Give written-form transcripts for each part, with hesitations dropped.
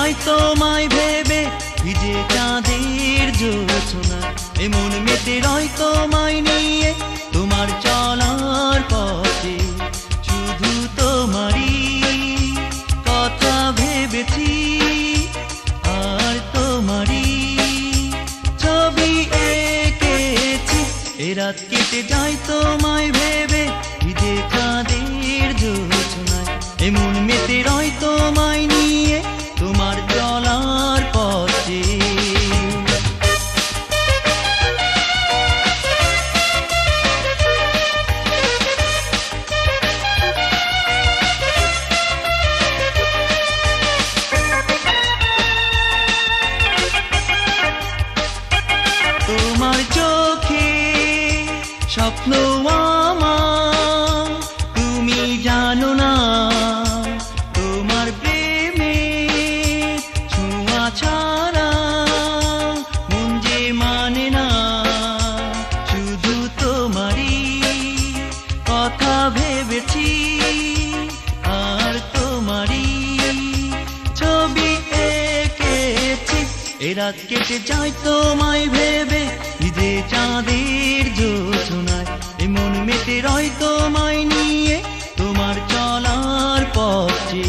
যাই তোমায় ভেবে ভিজে চাঁদের জোছনা এমন মেতে রয় তোমায় নিয়ে তোমার চলার পথে শুধু তোমারই কথা ভেবেছি আর তোমারই ছবি এঁকেছি এ রাত কেটে যাই তোমায় ভেবে ভিজে চাঁদের জোছনায় এমন মেতে রয় তোমায় নিয়ে তোমার চলার পথে তোমার চোখে স্বপ্ন আমার তুমি জানো না তোমার প্রেমে ছোঁয়া ছাড়া মন যে মানে না শুধু তোমারই কথা ভেবেছি আর তোমারই ছবি এঁকেছি এ রাত কেটে যায় তোমায় ভেবে ভিজে চাঁদের জোছনায় এমন মেতে রয় তোমায় নিয়ে তোমার চলার পথে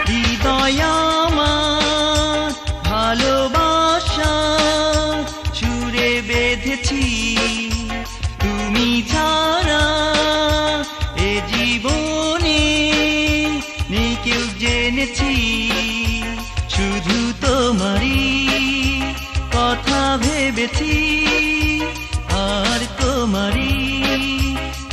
হৃদয় আমার ভালোবাসা সুরে বেঁধেছি তুমি ছাড়া এ জীবনে নেই কেউ জেনেছি শুধু তোমারই কথা ভেবেছি আর তোমারই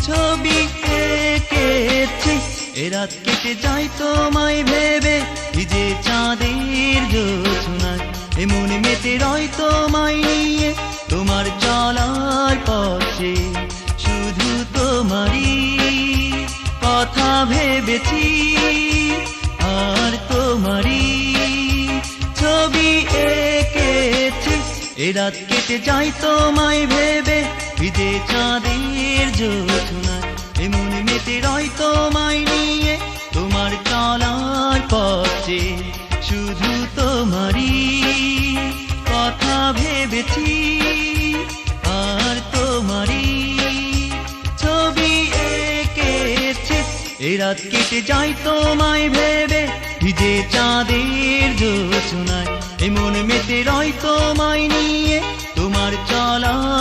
ছবি এঁকেছি এ রাত কেটে যাই তোমায় ভেবে ভিজে চাঁদের জোছনায় এমন মেতে রয় তোমায় নিয়ে তোমার চলার পথে শুধু তোমারই কথা ভেবেছি আর তোমারই ছবি এঁকেছি এ রাত কেটে যাই তোমায় ভেবে ভিজে চাঁদের জোছনায় এমন মেতে রয় তোমায় নিয়ে তোমার চলার পথে শুধু তোমারই কথা ভেবেছি আর তোমারই ছবি এঁকেছি এ রাত কেটে যাই তোমায় ভেবে ভিজে চাঁদের জোছনায় এমন মেতে রয় তোমায় নিয়ে তোমার চলার